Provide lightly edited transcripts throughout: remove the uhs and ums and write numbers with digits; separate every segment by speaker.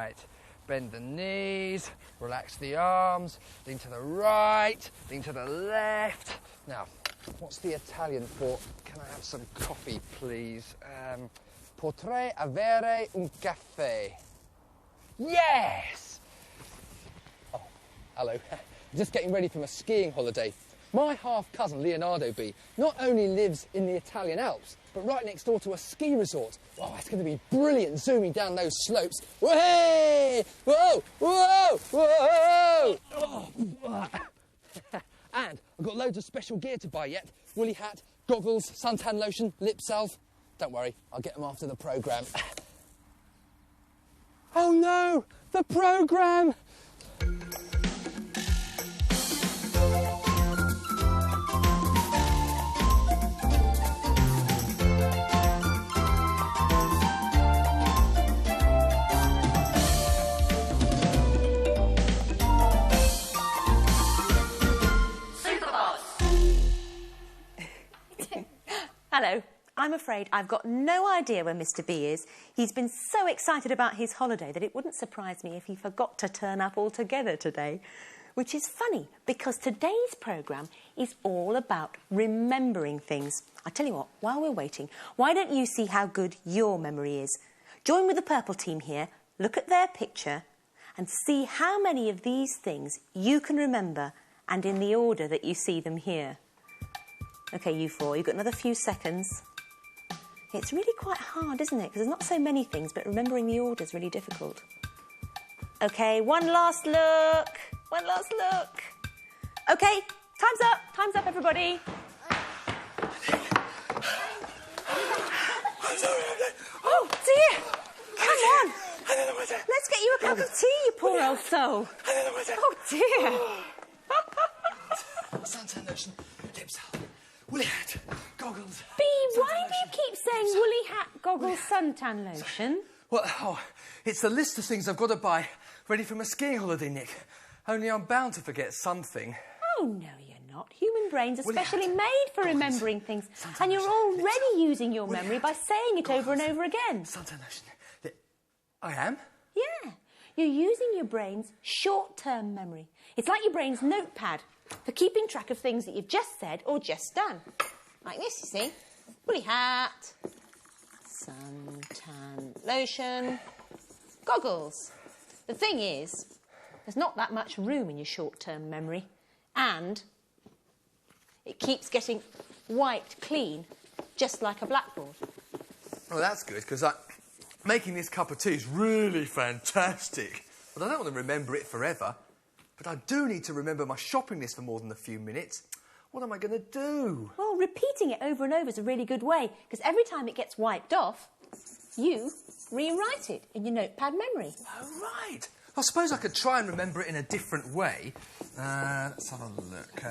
Speaker 1: Right. Bend the knees, relax the arms, lean to the right, lean to the left. Now, what's the Italian for, can I have some coffee, please? Potrei avere un caffè? Yes! Oh, hello. Just getting ready for my skiing holiday. My half-cousin, Leonardo B, not only lives in the Italian Alps, but right next door to a ski resort. Oh, it's going to be brilliant zooming down those slopes. Whoa! Whoa! Whoa! Whoa! Oh. And I've got loads of special gear to buy yet. Woolly hat, goggles, suntan lotion, lip salve. Don't worry, I'll get them after the programme. Oh no! The programme!
Speaker 2: Hello. I'm afraid I've got no idea where Mr. B is. He's been so excited about his holiday that it wouldn't surprise me if he forgot to turn up altogether today. Which is funny, because today's programme is all about remembering things. I tell you what, while we're waiting, why don't you see how good your memory is? Join with the purple team here, look at their picture, and see how many of these things you can remember, and in the order that you see them here. OK, you four, you've got another few seconds. It's really quite hard, isn't it? Because there's not so many things, but remembering the order is really difficult. OK, one last look. One last look. OK, time's up. Time's up, everybody. Oh, dear. Come on. Let's get you a cup of tea, you poor old soul. Oh, dear.
Speaker 1: Suntan lotion, lip salve, woolly hat, goggles.
Speaker 2: B, why do you keep saying woolly hat, goggles, suntan lotion?
Speaker 1: Well, it's a list of things I've got to buy ready for my skiing holiday, Nick. Only I'm bound to forget something.
Speaker 2: Oh, no, you're not. Human brains are specially made for remembering things. And you're already using your memory by saying it over and over again.
Speaker 1: Suntan lotion. I am?
Speaker 2: Yeah. You're using your brain's short-term memory. It's like your brain's notepad for keeping track of things that you've just said or just done. Like this, you see. Woolly hat, suntan lotion, goggles. The thing is, there's not that much room in your short-term memory, and it keeps getting wiped clean, just like a blackboard.
Speaker 1: Well, that's good, because making this cup of tea is really fantastic. But I don't want to remember it forever. But I do need to remember my shopping list for more than a few minutes. What am I going to do?
Speaker 2: Well, repeating it over and over is a really good way, because every time it gets wiped off, you rewrite it in your notepad memory.
Speaker 1: Oh, right. I suppose I could try and remember it in a different way. Let's have a look.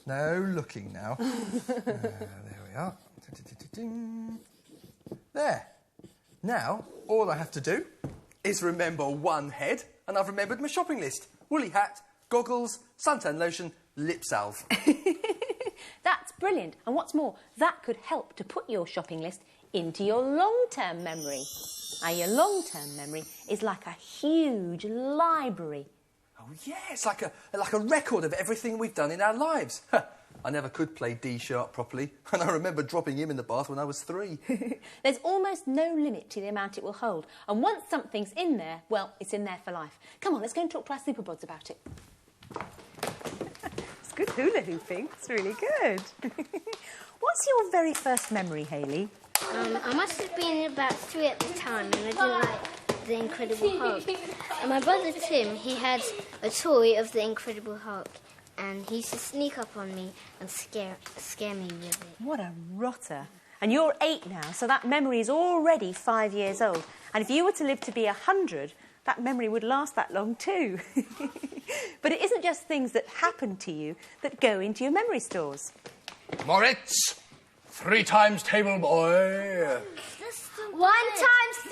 Speaker 1: No looking now. There we are. There. Now, all I have to do is remember one head, and I've remembered my shopping list. Woolly hat, goggles, suntan lotion, lip salve.
Speaker 2: That's brilliant. And what's more, that could help to put your shopping list into your long-term memory. Now, your long-term memory is like a huge library.
Speaker 1: Oh, yeah, it's like a record of everything we've done in our lives. I never could play D-sharp properly, and I remember dropping him in the bath when I was 3.
Speaker 2: There's almost no limit to the amount it will hold. And once something's in there, well, it's in there for life. Come on, let's go and talk to our Superbods about it. It's good hula hooping. It's really good. What's your very first memory, Hayley?
Speaker 3: I must have been about 3 at the time, and I didn't like the Incredible Hulk. And my brother Tim, he had a toy of the Incredible Hulk, and he used to sneak up on me and scare me with it.
Speaker 2: What a rotter. And you're 8 now, so that memory is already 5 years old. And if you were to live to be 100, that memory would last that long too. But it isn't just things that happen to you that go into your memory stores.
Speaker 4: Moritz, 3 times table boy.
Speaker 3: 1 times 3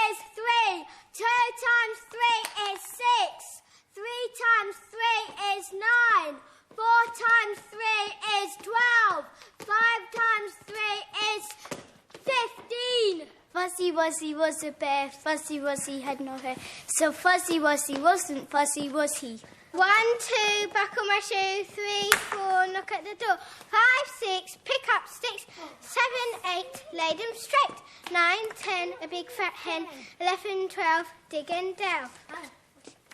Speaker 3: is 3. 2 times 3 is 6. 3 times 3 is 9. 4 times 3 is 12. 5 times 3 is 15. Fuzzy
Speaker 5: Wuzzy was a bear, Fuzzy Wuzzy had no hair. So Fuzzy Wuzzy wasn't fuzzy, was he? 1, 2, buckle my shoe. 3, 4, knock at the door. 5, 6, pick up sticks. 7, 8, lay them straight. 9, 10, a big fat hen. 11, 12, dig and delve.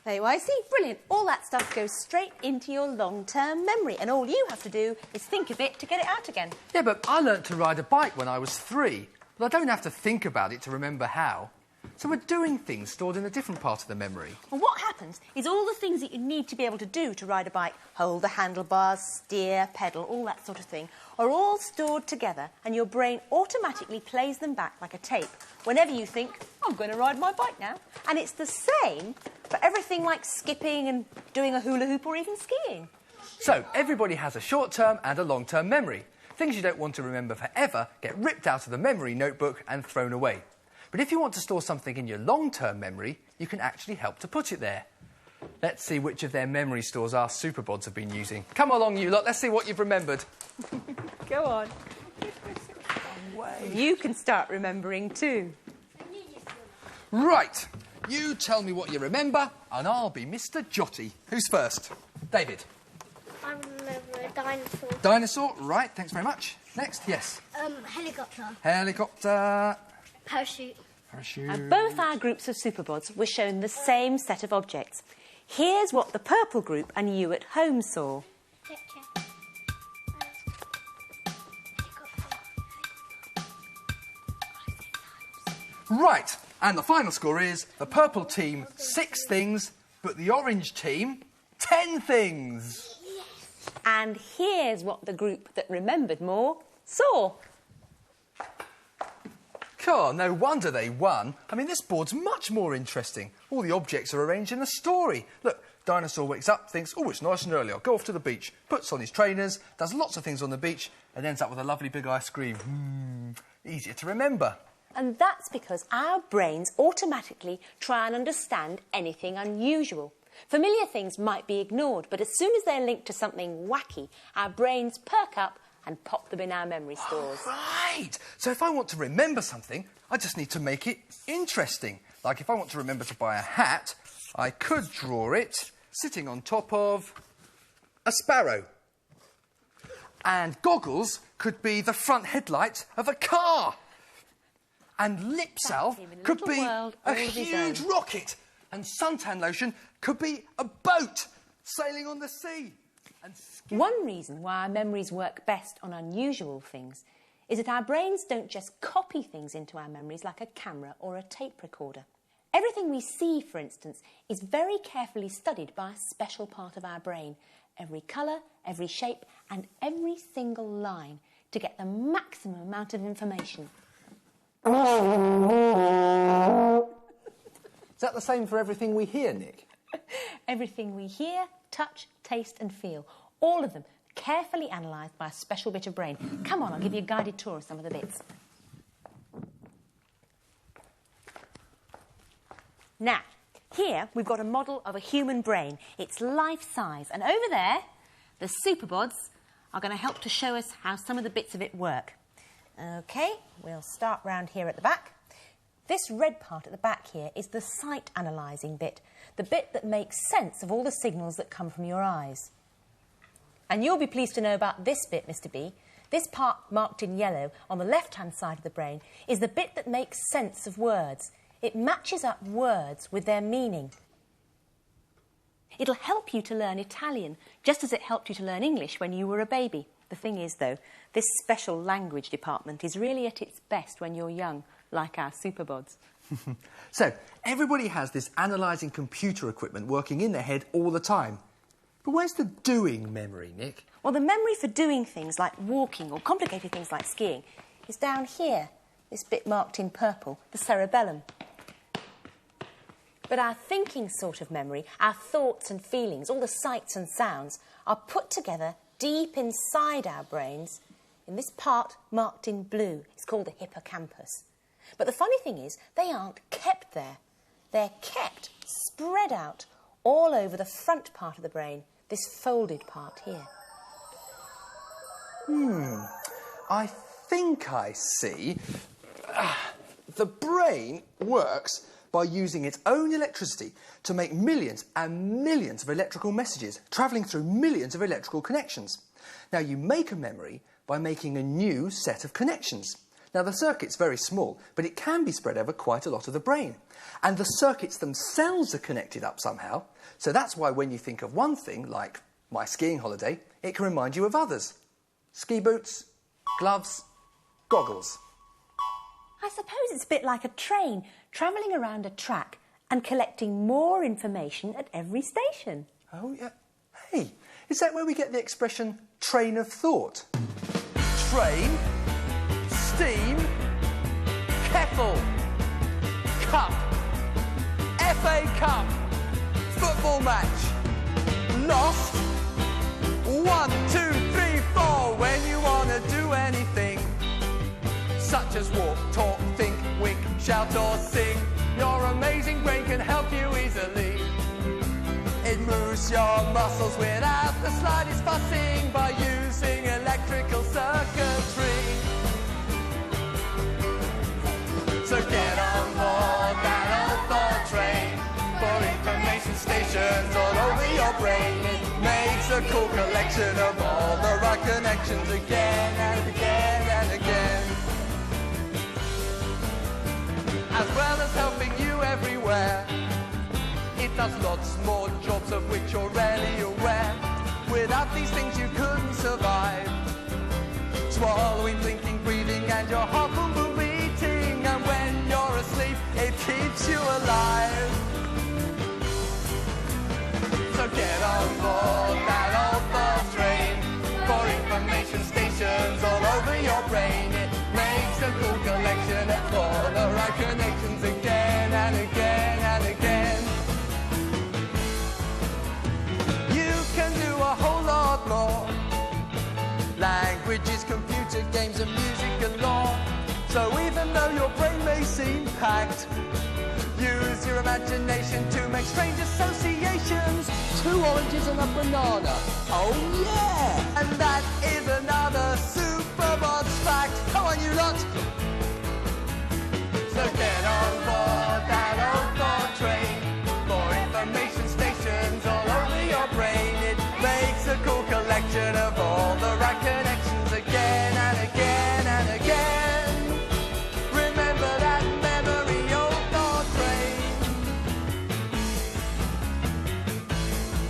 Speaker 2: There you are. I see. Brilliant. All that stuff goes straight into your long-term memory, and all you have to do is think of it to get it out again.
Speaker 1: Yeah, but I learnt to ride a bike when I was 3, but I don't have to think about it to remember how. So we're doing things stored in a different part of the memory.
Speaker 2: And what happens is all the things that you need to be able to do to ride a bike, hold the handlebars, steer, pedal, all that sort of thing, are all stored together, and your brain automatically plays them back like a tape whenever you think, I'm going to ride my bike now. And it's the same for everything like skipping and doing a hula hoop or even skiing.
Speaker 1: So everybody has a short-term and a long-term memory. Things you don't want to remember forever get ripped out of the memory notebook and thrown away. But if you want to store something in your long-term memory, you can actually help to put it there. Let's see which of their memory stores our Superbods have been using. Come along, you lot. Let's see what you've remembered.
Speaker 2: Go on. You can start remembering too.
Speaker 1: Right. You tell me what you remember, and I'll be Mr. Jotty. Who's first? David.
Speaker 5: I remember a dinosaur.
Speaker 1: Dinosaur. Right. Thanks very much. Next. Yes.
Speaker 5: Helicopter.
Speaker 1: Helicopter.
Speaker 5: Parachute.
Speaker 1: Parachute.
Speaker 2: Now, both our groups of Superbods were shown the same set of objects. Here's what the purple group and you at home saw.
Speaker 1: Right. And the final score is the purple team 6 things, but the orange team 10 things.
Speaker 5: Yes.
Speaker 2: And here's what the group that remembered more saw.
Speaker 1: God, no wonder they won. I mean, this board's much more interesting. All the objects are arranged in a story. Look, Dinosaur wakes up, thinks, oh, it's nice and early, I'll go off to the beach. Puts on his trainers, does lots of things on the beach, and ends up with a lovely big ice cream. Easier to remember.
Speaker 2: And that's because our brains automatically try and understand anything unusual. Familiar things might be ignored, but as soon as they're linked to something wacky, our brains perk up and pop them in our memory stores.
Speaker 1: Right! So if I want to remember something, I just need to make it interesting. Like if I want to remember to buy a hat, I could draw it sitting on top of a sparrow. And goggles could be the front headlight of a car. And lip salve could be a huge rocket. And suntan lotion could be a boat sailing on the sea.
Speaker 2: One reason why our memories work best on unusual things is that our brains don't just copy things into our memories like a camera or a tape recorder. Everything we see, for instance, is very carefully studied by a special part of our brain. Every colour, every shape and every single line to get the maximum amount of information.
Speaker 1: Is that the same for everything we hear, Nick?
Speaker 2: Everything we hear, touch, taste and feel. All of them carefully analysed by a special bit of brain. Come on, I'll give you a guided tour of some of the bits. Now, here we've got a model of a human brain. It's life-size. And over there, the Superbods are going to help to show us how some of the bits of it work. OK, we'll start round here at the back. This red part at the back here is the sight analysing bit, the bit that makes sense of all the signals that come from your eyes. And you'll be pleased to know about this bit, Mr. B. This part marked in yellow on the left-hand side of the brain is the bit that makes sense of words. It matches up words with their meaning. It'll help you to learn Italian, just as it helped you to learn English when you were a baby. The thing is, though, this special language department is really at its best when you're young, like our Superbods.
Speaker 1: So, everybody has this analysing computer equipment working in their head all the time. But where's the doing memory, Nick?
Speaker 2: Well, the memory for doing things like walking or complicated things like skiing is down here, this bit marked in purple, the cerebellum. But our thinking sort of memory, our thoughts and feelings, all the sights and sounds, are put together deep inside our brains in this part marked in blue. It's called the hippocampus. But the funny thing is, they aren't kept there. They're kept spread out all over the front part of the brain, this folded part here.
Speaker 1: I think I see. the brain works by using its own electricity to make millions and millions of electrical messages travelling through millions of electrical connections. Now, you make a memory by making a new set of connections. Now, the circuit's very small, but it can be spread over quite a lot of the brain. And the circuits themselves are connected up somehow, so that's why when you think of one thing, like my skiing holiday, it can remind you of others. Ski boots, gloves, goggles.
Speaker 2: I suppose it's a bit like a train travelling around a track and collecting more information at every station.
Speaker 1: Oh, yeah. Hey, is that where we get the expression train of thought? Train, steam, kettle, cup, FA Cup, football match, lost, 1, 2, 3, 4, when you want to do anything, such as walk, talk, think, wink, shout or sing, your amazing brain can help you easily. It moves your muscles without the slightest fussing by using electrical circuitry. So get on board that old thought train for information stations all over your brain. It makes a cool collection of all the right connections again and again and again. As well as helping you everywhere, it does lots more jobs of which you're rarely aware. Without these things you couldn't survive. Swallowing, blinking, breathing and your heart boom boom beating. And when you're asleep it keeps you alive. So get on board that old thought train for information stations all over your brain. It makes a cool collection of all the right connections again and again and again. You can do a whole lot more. Languages, computer games and music galore. So even though your brain may seem packed, use your imagination to make strange associations. 2 oranges and a banana. Oh yeah! And that is another Superbods fact. Come on, you lot! So get on board that old thought train for information stations all over your brain. It makes a cool collection of all the right connections again and again and again. Remember that memory, old thought train.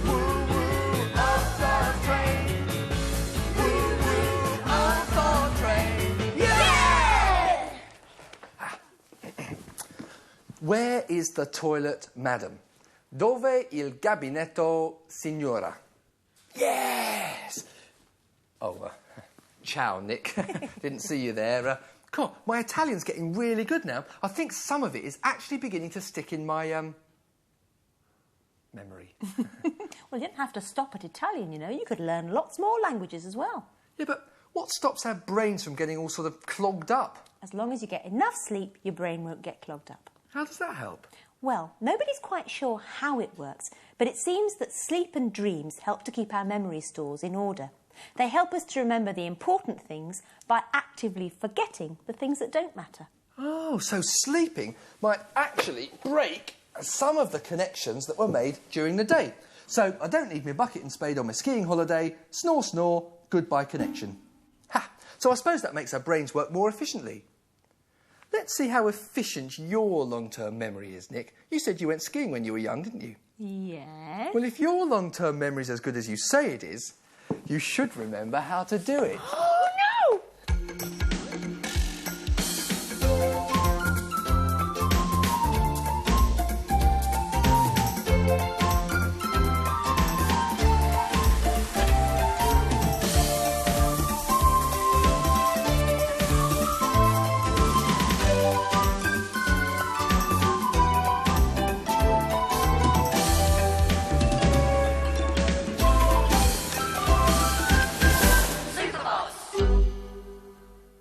Speaker 1: Woo woo, old thought train. Woo woo, old thought train. Yeah! Where is the toilet, madam? Dove il gabinetto, signora? Yes! Oh, ciao, Nick. Didn't see you there. God, my Italian's getting really good now. I think some of it is actually beginning to stick in my, memory.
Speaker 2: Well, you didn't have to stop at Italian, you know. You could learn lots more languages as well.
Speaker 1: Yeah, but what stops our brains from getting all sort of clogged up?
Speaker 2: As long as you get enough sleep, your brain won't get clogged up.
Speaker 1: How does that help?
Speaker 2: Well, nobody's quite sure how it works, but it seems that sleep and dreams help to keep our memory stores in order. They help us to remember the important things by actively forgetting the things that don't matter.
Speaker 1: Oh, so sleeping might actually break some of the connections that were made during the day. So I don't need my bucket and spade on my skiing holiday. Snore, snore, goodbye connection. Ha! So I suppose that makes our brains work more efficiently. Let's see how efficient your long-term memory is, Nick. You said you went skiing when you were young, didn't you?
Speaker 2: Yes.
Speaker 1: Well, if your long-term memory is as good as you say it is, you should remember how to do it.